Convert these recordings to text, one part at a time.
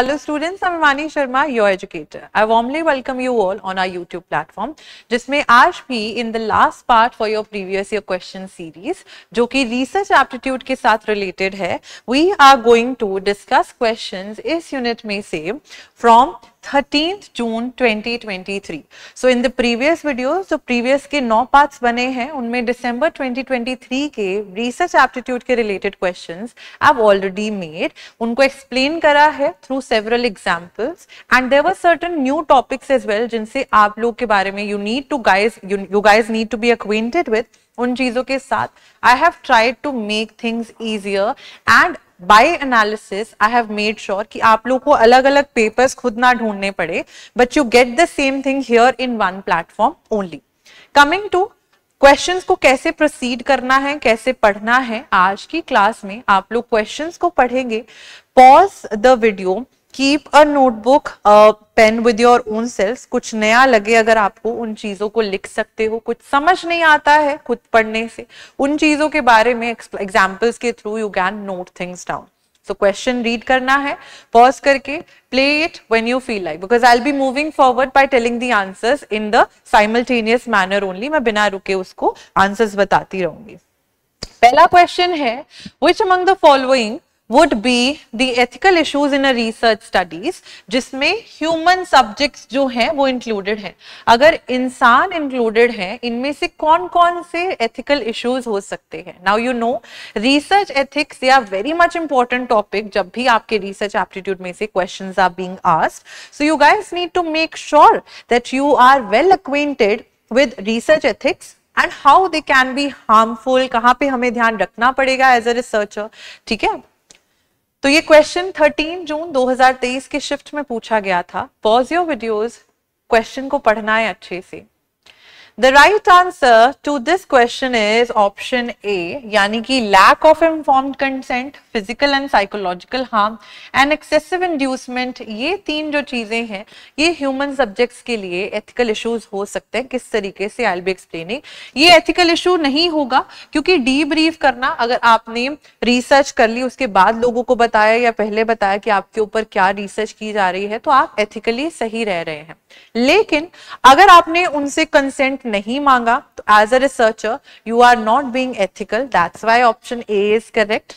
Hello students, I'm Imani Sharma, your educator. I warmly welcome you all on our YouTube platform, जिसमें आज भी in the last part for your previous year question series, जो कि research aptitude के साथ related है, we are going to discuss questions इस unit में से from 13th June 2023. So in the previous videos, जो previous के 9 parts बने हैं, उनमें December 2023 के research aptitude के related questions I've already made. उनको explain करा है through several examples, and there were certain new topics as well जिनसे आप लोग के बारे में you guys need to be acquainted with. उन चीजों के साथ I have tried to make things easier and by analysis I have made sure कि आप लोग को अलग अलग papers खुद ना ढूंढने पड़े, but you get the same thing here in one platform only. Coming to questions को कैसे proceed करना है, कैसे पढ़ना है, आज की क्लास में आप लोग questions को पढ़ेंगे. Pause the video, keep a notebook, a pen with your own selves. कुछ नया लगे अगर आपको, उन चीजों को लिख सकते हो. कुछ समझ नहीं आता है खुद पढ़ने से, उन चीजों के बारे में examples के through you can note things down. So question read करना है, pause करके play it when you feel like, because I'll be moving forward by telling the answers in the simultaneous manner only. मैं बिना रुके उसको answers बताती रहूंगी. पहला question है, which among the following would be the ethical issues in a research studies, जिसमें human subjects जो हैं वो included हैं. अगर इंसान included हैं, इनमें से कौन कौन से ethical issues हो सकते हैं. Now you know research ethics, they are very much important topic जब भी आपके research aptitude में से questions are being asked. So you guys need to make sure that you are well acquainted with research ethics and how they can be harmful, कहाँ पे हमें ध्यान रखना पड़ेगा as a researcher. ठीक है, तो ये क्वेश्चन 13 जून 2023 के शिफ्ट में पूछा गया था. पॉज योर वीडियोस, क्वेश्चन को पढ़ना है अच्छे से. The right answer to this question is option A, यानी कि lack of informed consent, physical and psychological harm and excessive inducement. ये तीन जो चीजें हैं, ये human subjects के लिए ethical issues हो सकते हैं. किस तरीके से I'll be explaining. ये ethical issue नहीं होगा क्योंकि debrief करना, अगर आपने research कर ली उसके बाद लोगों को बताया या पहले बताया कि आपके ऊपर क्या research की जा रही है, तो आप ethically सही रह रहे हैं. लेकिन अगर आपने उनसे consent नहीं मांगा तो as a researcher you are not being ethical. That's why option A is correct.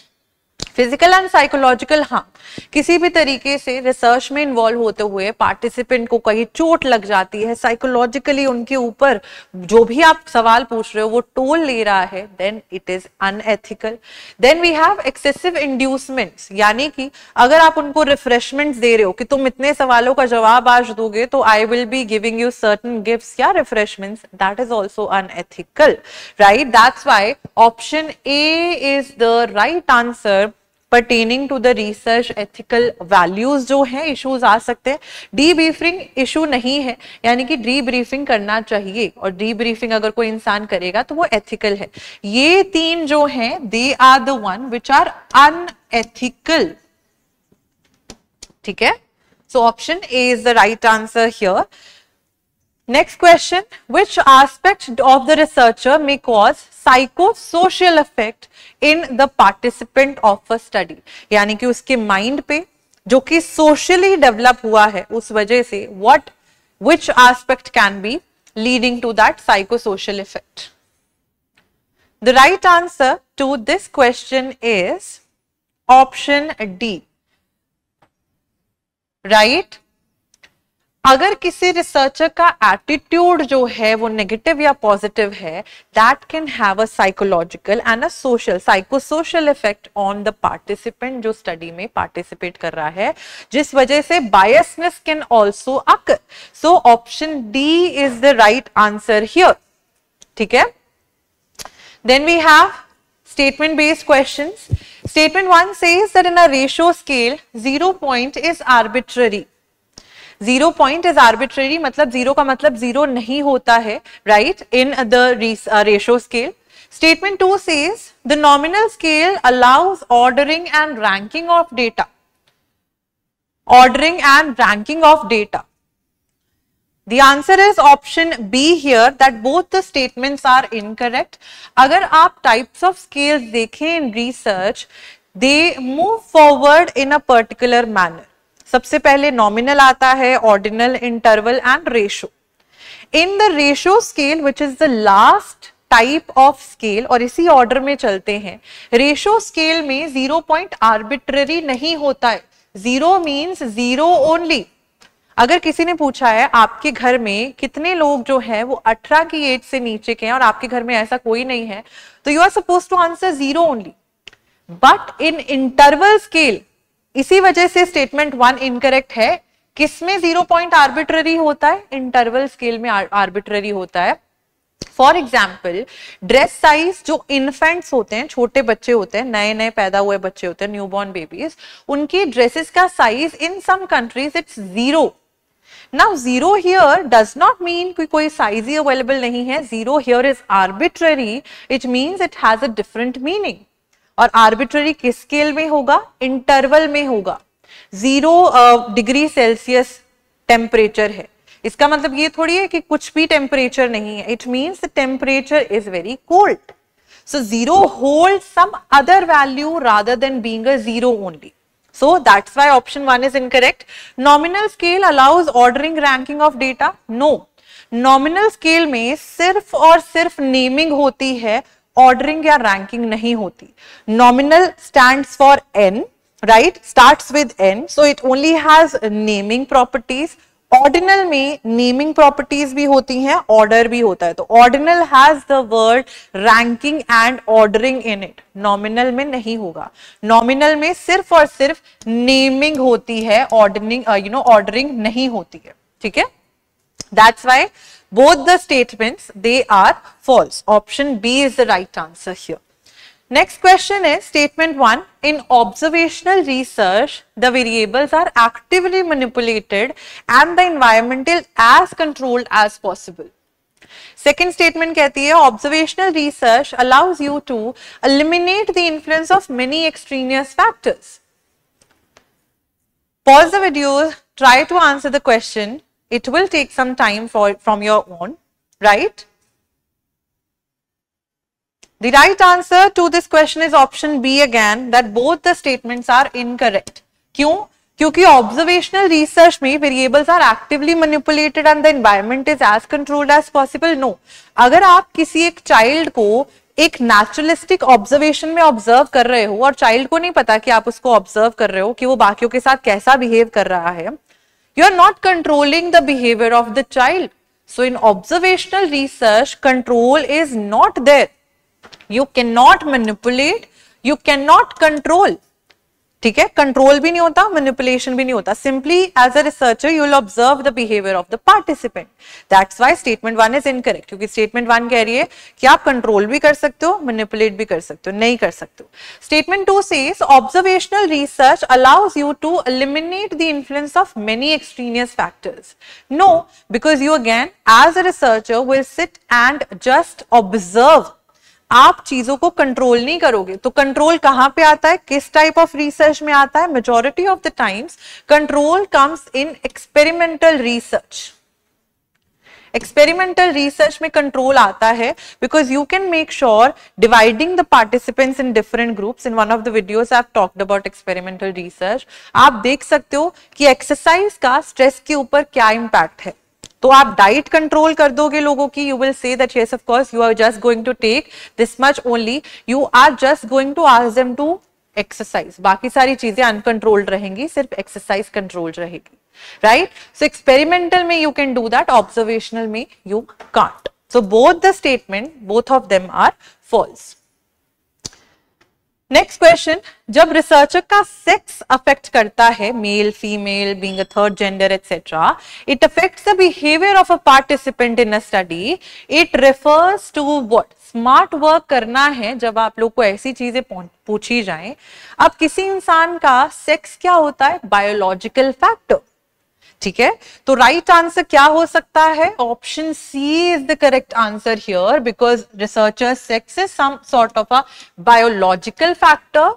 Physical and psychological harm, किसी भी तरीके से रिसर्च में इन्वॉल्व होते हुए पार्टिसिपेंट को कहीं चोट लग जाती है, साइकोलॉजिकली उनके ऊपर जो भी आप सवाल पूछ रहे हो वो टोल ले रहा है, then it is unethical. Then we have excessive inducements, यानी कि अगर आप उनको रिफ्रेशमेंट्स दे रहे हो कि तुम इतने सवालों का जवाब आज दोगे तो I will be giving you certain gifts या refreshments, that is also unethical, right. That's why option A is the right answer pertaining to the research ethical values. जो है issues आ सकते हैं. debriefing issue नहीं है, यानी कि debriefing करना चाहिए, और debriefing अगर कोई इंसान करेगा तो वो ethical है. ये तीन जो हैं they are the one which are unethical. ठीक है, so option A is the right answer here. Next question, which aspect of the researcher may cause psychosocial effect in the participant of a study, यानी कि उसके mind पे जो कि socially develop हुआ है उस वजह से which aspect can be leading to that psychosocial effect. The right answer to this question is option D, right. अगर किसी रिसर्चर का एटीट्यूड जो है वो नेगेटिव या पॉजिटिव है, that can have a psychological and a social psychosocial effect on the participant जो study में पार्टिसिपेट कर रहा है, जिस वजह से biasness can also occur. So option D is the right answer here. ठीक है, then we have statement based questions. Statement 1 says that in a ratio scale 0 point is arbitrary. 0 point is arbitrary, मतलब 0 का मतलब 0 नहीं होता है, right, in the ratio scale. Statement 2 says the nominal scale allows ordering and ranking of data. Ordering and ranking of data. The answer is option B here, that both the statements are incorrect. अगर आप types of scales देखें in research, they move forward in a particular manner. सबसे पहले nominal आता है, ordinal, interval and ratio. In the ratio scale which is the last type of scale, और इसी order में चलते हैं. रेशो स्केल में 0 पॉइंट आर्बिट्ररी नहीं होता है. 0 मीन्स 0 ओनली. अगर किसी ने पूछा है आपके घर में कितने लोग जो हैं वो 18 की एज से नीचे के हैं और आपके घर में ऐसा कोई नहीं है, तो you are suppose to answer 0 only. But in interval scale, इसी वजह से स्टेटमेंट 1 इनकरेक्ट है. किसमें 0 पॉइंट आर्बिट्ररी होता है? इंटरवल स्केल में आर्बिट्ररी होता है. फॉर एग्जाम्पल, ड्रेस साइज जो इन्फेंट्स होते हैं, छोटे बच्चे होते हैं, नए नए पैदा हुए बच्चे होते हैं, न्यूबॉर्न बेबीज, उनकी ड्रेसेस का size in some countries it's 0. Now 0 here does not mean कि कोई साइज ही अवेलेबल नहीं है. 0 here is arbitrary, it means it has a different meaning. और arbitrary किस स्केल में होगा? इंटरवल में होगा. 0 डिग्री सेल्सियस टेम्परेचर है, इसका मतलब ये थोड़ी है कि कुछ भी टेम्परेचर नहीं है. It means the temperature is very cold. So 0 holds some other value rather than being a 0 only. So that's why option 1 is incorrect. Nominal scale allows ordering ranking of data. No. Nominal scale में सिर्फ और सिर्फ naming होती है, ordering या ranking नहीं होती. Nominal stands for n, right? Starts with n, so it only has naming properties. Ordinal में नेमिंग प्रॉपर्टीज भी होती हैं, ऑर्डर भी होता है. तो ordinal has the word ranking and ordering in it. Nominal में नहीं होगा. नॉमिनल में सिर्फ और सिर्फ नेमिंग होती है, ऑर्डरिंग ऑर्डरिंग नहीं होती है. ठीक है, that's why both the statements they are false. Option B is the right answer here. Next question is statement 1. In observational research, the variables are actively manipulated and the environment is as controlled as possible. Second statement कहती है observational research allows you to eliminate the influence of many extraneous factors. Pause the video, try to answer the question. It will take some time from your own, right? The right answer to this question is option B again, that both the statements are incorrect. क्यों? क्योंकि observational research में variables are actively manipulated and the environment is as controlled as possible. No. अगर आप किसी एक child को एक naturalistic observation में observe कर रहे हो और child को नहीं पता कि आप उसको observe कर रहे हो कि वो बाकियों के साथ कैसा behave कर रहा है, you are not controlling the behavior of the child. So in observational research, control is not there. You cannot manipulate, you cannot control. ठीक है, कंट्रोल भी नहीं होता, मैनिपुलेशन भी नहीं होता. Simply as a researcher you will observe the behaviour of the participant. That's why statement 1 is incorrect, क्योंकि statement 1 कह रही है कि आप कंट्रोल भी कर सकते हो, मैनिपुलेट भी कर सकते हो, नहीं कर सकते हो. Statement 2 says observational research allows you to eliminate the influence of many extraneous factors. No, because you again as a researcher will sit and just observe. आप चीजों को कंट्रोल नहीं करोगे. तो कंट्रोल कहां पे आता है, किस टाइप ऑफ रिसर्च में आता है? Majority of the times control comes in experimental research. Experimental research में कंट्रोल आता है because you can make sure dividing the participants in different groups. In one of the videos I have talked about experimental research. आप देख सकते हो कि exercise का stress के ऊपर क्या इंपैक्ट है. तो आप डाइट कंट्रोल कर दोगे लोगों की, you will say that yes of course you are just going to take this much only, you are just going to ask them to exercise. बाकी सारी चीजें अनकंट्रोल्ड रहेंगी, सिर्फ एक्सरसाइज कंट्रोल्ड रहेगी, राइट? सो एक्सपेरिमेंटल में you can do that, observational में you can't. So both the statement, both of them are false. Next question, जब researcher का सेक्स अफेक्ट करता है, male female being a third gender etcetera, it affects the behaviour of a participant in a study. It refers to what? Smart work करना है जब आप लोग को ऐसी चीजें पूछी जाएं. अब किसी इंसान का सेक्स क्या होता है? Biological factor. ठीक है, तो राइट आंसर क्या हो सकता है? Option C is the correct answer here, because researcher sex is some sort of a biological factor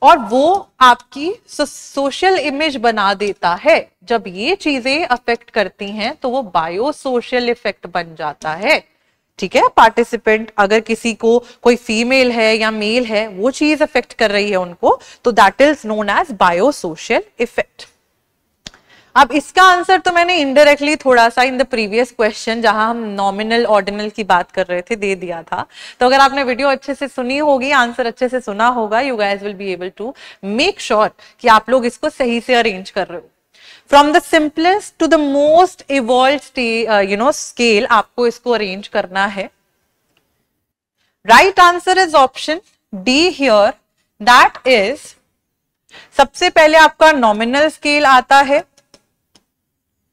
और वो आपकी सोशल इमेज बना देता है. जब ये चीजें अफेक्ट करती हैं तो वो बायो सोशल इफेक्ट बन जाता है. ठीक है, पार्टिसिपेंट अगर किसी को कोई फीमेल है या मेल है वो चीज अफेक्ट कर रही है उनको, तो that is known as biosocial effect. अब इसका आंसर तो मैंने इनडायरेक्टली थोड़ा सा इन द प्रीवियस क्वेश्चन जहां हम नॉमिनल ऑर्डिनल की बात कर रहे थे दे दिया था। तो अगर आपने वीडियो अच्छे से सुनी होगी, आंसर अच्छे से सुना होगा, you guys will be able to make sure कि आप लोग इसको सही से अरेंज कर रहे हो। From the simplest to the most evolved scale आपको इसको अरेंज करना है। Right answer is option D here, that is सबसे पहले आपका नॉमिनल स्केल आता है।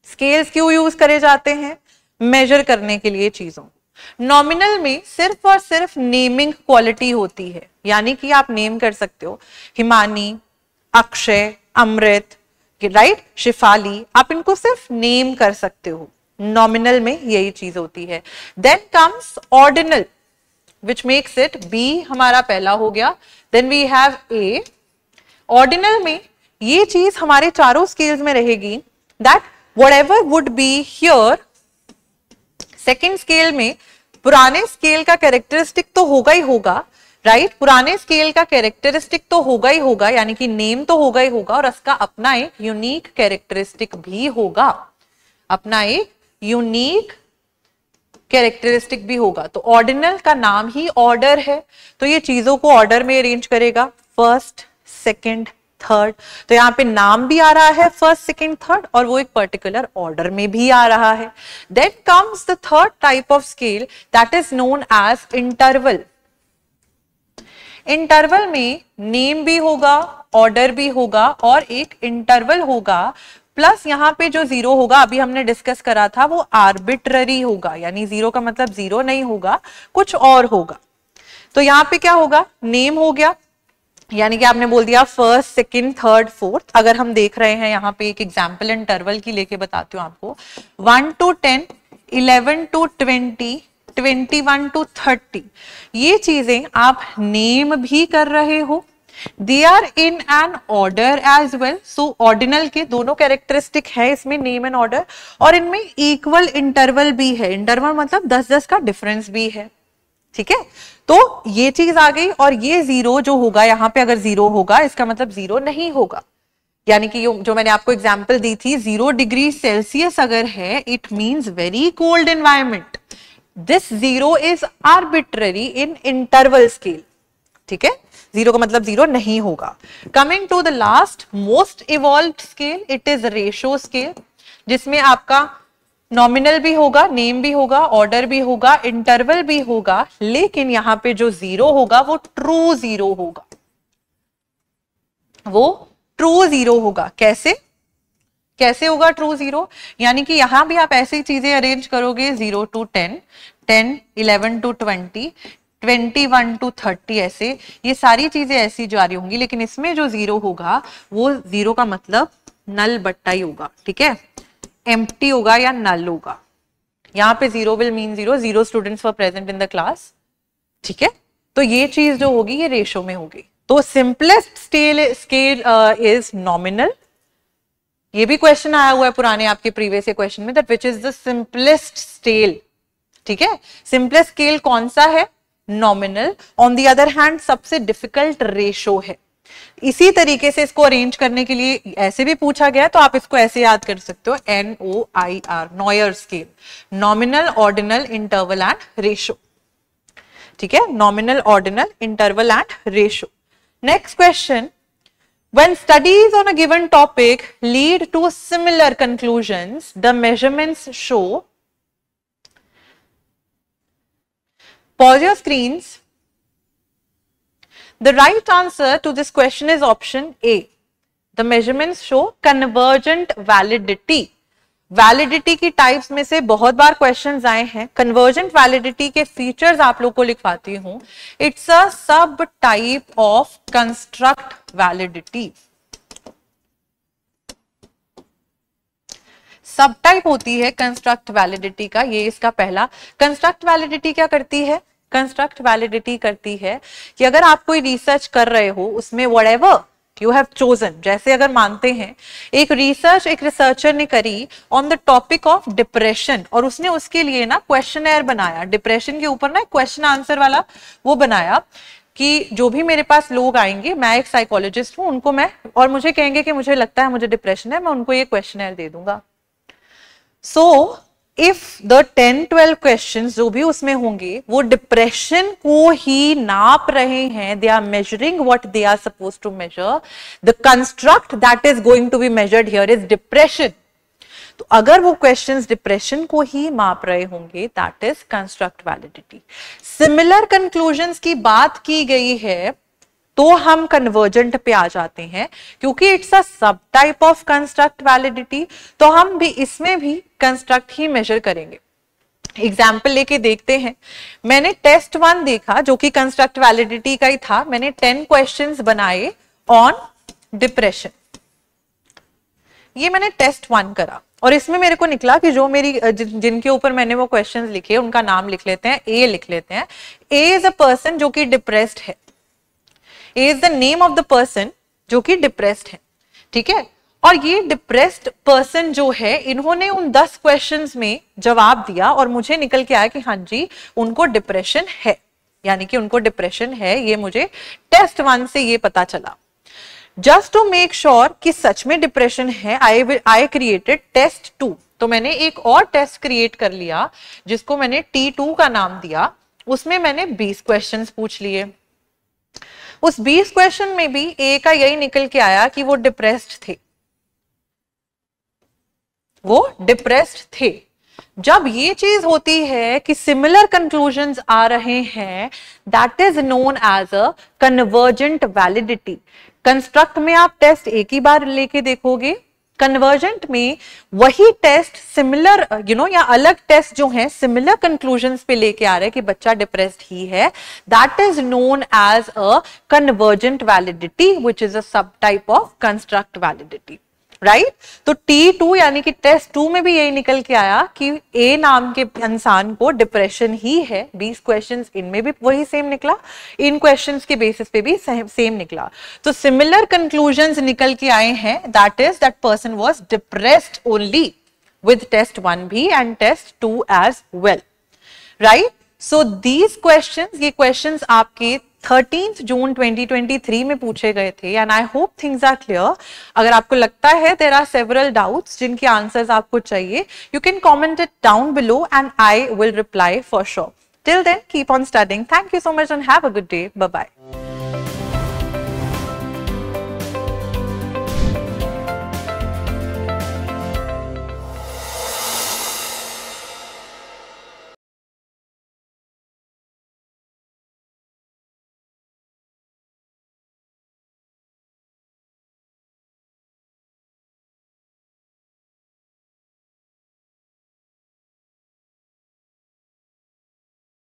स्केल्स क्यों यूज करे जाते हैं? मेजर करने के लिए चीजों। नॉमिनल में सिर्फ और सिर्फ नेमिंग क्वालिटी होती है, यानी कि आप नेम कर सकते हो हिमानी, अक्षय, अमृत, राइट, शिफाली, आप इनको सिर्फ नेम कर सकते हो। नॉमिनल में यही चीज होती है। Then comes ordinal which makes it be, हमारा पहला हो गया। Then we have a. Ordinal में ये चीज हमारे चारों स्केल्स में रहेगी, that whatever would be here, second scale में पुराने स्केल का कैरेक्टरिस्टिक तो होगा ही होगा, राइट, पुराने स्केल का कैरेक्टरिस्टिक तो होगा ही होगा, यानी कि नेम तो होगा ही होगा, और उसका अपना एक यूनिक कैरेक्टरिस्टिक भी होगा, अपना एक यूनिक कैरेक्टरिस्टिक भी होगा। तो ऑर्डिनल का नाम ही ऑर्डर है, तो ये चीजों को ऑर्डर में अरेंज करेगा, फर्स्ट, सेकेंड, थर्ड। तो यहां पे नाम भी आ रहा है फर्स्ट, सेकेंड, थर्ड, और वो एक पर्टिकुलर ऑर्डर में भी आ रहा है। Then comes the third type of scale, that is known as interval. Interval में नेम भी होगा, ऑर्डर भी होगा, और एक इंटरवल होगा, प्लस यहां पे जो जीरो होगा, अभी हमने डिस्कस करा था, वो आर्बिट्ररी होगा, यानी जीरो का मतलब जीरो नहीं होगा, कुछ और होगा। तो यहां पे क्या होगा? नेम हो गया, यानी कि आपने बोल दिया फर्स्ट, सेकंड, थर्ड, फोर्थ। अगर हम देख रहे हैं यहाँ पे एक एग्जांपल इंटरवल की लेके बताती हूँ आपको, 1 to 10, 11 to 20, 21 to 30, ये चीजें आप नेम भी कर रहे हो। They are in an order as well. So ordinal के दोनों कैरेक्टरिस्टिक है इसमें, नेम एंड ऑर्डर, और इनमें इक्वल इंटरवल भी है। इंटरवल मतलब 10-10 का डिफरेंस भी है, ठीक है। तो ये चीज आ गई, और ये जीरो जो होगा यहाँ पे, अगर जीरो होगा इसका मतलब जीरो नहीं होगा, यानी कि जो मैंने आपको एग्जांपल दी थी 0 डिग्री सेल्सियस अगर है, it means very cold environment. This zero is arbitrary in interval scale, ठीक है, जीरो का मतलब जीरो नहीं होगा। Coming to the last most evolved scale, it is ratio scale, जिसमें आपका नॉमिनल भी होगा, नेम भी होगा, ऑर्डर भी होगा, इंटरवल भी होगा, लेकिन यहां पे जो जीरो होगा वो ट्रू जीरो होगा, वो ट्रू जीरो होगा। कैसे कैसे होगा ट्रू जीरो? यानी कि यहां भी आप ऐसी चीजें अरेंज करोगे, 0 to 10, 10, 11 to 20, 21 to 30, ऐसे ये सारी चीजें ऐसी जारी होंगी, लेकिन इसमें जो जीरो होगा वो जीरो का मतलब नल बट्टा ही होगा, ठीक है, एम्प्टी होगा या नल होगा। यहाँ पे zero will mean zero, 0 students were present in the class, ठीक है। तो ये चीज जो होगी ये रेशो में होगी। तो सिंपलेस्ट स्केल इज नॉमिनल। ये भी क्वेश्चन आया हुआ है पुराने आपके प्रीवियस क्वेश्चन में, that which is the simplest scale, ठीक है। सिंपलेस्ट स्केल कौन सा है? Nominal. On the other hand सबसे डिफिकल्ट रेशो है। इसी तरीके से इसको अरेंज करने के लिए ऐसे भी पूछा गया, तो आप इसको ऐसे याद कर सकते हो, NOIR, NOIR scale, nominal, ordinal, interval and ratio, ठीक है, nominal, ordinal, interval and ratio. Next question, when studies on a given topic lead to similar conclusions, the measurements show, pause your screens. The right answer to this question is option A. The measurements show convergent validity. Validity की types में से बहुत बार questions आए हैं। Convergent validity के features आप लोग को लिखवाती हूं। It's a sub type of construct validity. सब टाइप होती है कंस्ट्रक्ट वैलिडिटी का, ये इसका पहला। कंस्ट्रक्ट वैलिडिटी क्या करती है? कंस्ट्रक्ट वैलिडिटी करती है कि अगर आप कोई रिसर्च कर रहे हो, उसमें व्हाटएवर यू हैव चोजन, जैसे अगर मानते हैं एक रिसर्च एक रिसर्चर ने करी on the topic of depression, और उसने उसके लिए ना क्वेश्चनर बनाया, डिप्रेशन के ऊपर ना क्वेश्चन आंसर वाला वो बनाया कि जो भी मेरे पास लोग आएंगे, मैं एक साइकोलॉजिस्ट हूं, उनको मैं और मुझे कहेंगे कि मुझे लगता है मुझे डिप्रेशन है, मैं उनको ये क्वेश्चनर दे दूंगा. सो इफ द 10-12 क्वेश्चंस जो भी उसमें होंगे वो डिप्रेशन को ही नाप रहे हैं, they are measuring what they are suppose to measure, the construct that is going to be measured here is depression. तो अगर वो क्वेश्चंस डिप्रेशन को ही माप रहे होंगे, that is construct validity. Similar conclusions की बात की गई है तो हम कन्वर्जेंट पे आ जाते हैं, क्योंकि it's a sub type of construct validity, तो हम भी इसमें भी कंस्ट्रक्ट ही मेजर करेंगे. एग्जाम्पल लेके देखते हैं. मैंने टेस्ट 1 देखा जो कि कंस्ट्रक्ट वैलिडिटी का ही था. मैंने 10 क्वेश्चंस बनाए ऑन डिप्रेशन. ये मैंने टेस्ट 1 करा और इसमें मेरे को निकला कि जो मेरी जिनके ऊपर मैंने वो क्वेश्चंस लिखे उनका नाम लिख लेते हैं, ए लिख लेते हैं. ए इज अ पर्सन जो कि डिप्रेस्ड है. A is the name of the person जो कि डिप्रेस्ड है. ठीक है, और ये डिप्रेस्ड पर्सन जो है, इन्होंने उन 10 क्वेश्चंस में जवाब दिया और मुझे निकल के आया कि हाँ जी उनको डिप्रेशन है, यानी कि उनको डिप्रेशन है. ये मुझे टेस्ट 1 से ये पता चला. जस्ट टू मेक श्योर कि सच में डिप्रेशन है, आई क्रिएटेड टेस्ट 2. तो मैंने एक और टेस्ट क्रिएट कर लिया जिसको मैंने T2 का नाम दिया. उसमें मैंने 20 क्वेश्चंस पूछ लिए. उस 20 क्वेश्चन में भी ए का यही निकल के आया कि वो डिप्रेस्ड थे, वो डिप्रेस्ड थे. जब ये चीज होती है कि सिमिलर कंक्लूजन्स आ रहे हैं, that is known as a convergent validity. Construct में आप टेस्ट एक ही बार लेके देखोगे, कन्वर्जेंट में वही टेस्ट सिमिलर या अलग टेस्ट जो है सिमिलर कंक्लूजन्स पे लेके आ रहे हैं कि बच्चा डिप्रेस्ड ही है. That is known as a convergent validity which is a sub type of construct validity. Right, तो T2 यानी कि टेस्ट 2 में भी यही निकल के आया कि ए नाम के इंसान को डिप्रेशन ही है. 20 क्वेश्चंस इनमें भी वही सेम निकला, इन क्वेश्चंस के बेसिस पे भी सेम निकला. तो सिमिलर कंक्लूजन्स निकल के आए हैं, that is that person was depressed only with test 1 भी and test 2 as well. Right, so these questions, ये क्वेश्चंस आपके 13 जून 2023 में पूछे गए थे and I hope things are clear. अगर आपको लगता है देयर आर सेवरल डाउट्स जिनके आंसर्स आपको चाहिए, you can comment it down below and I will reply for sure. Till then keep on studying. Thank you so much and have a good day. Bye bye.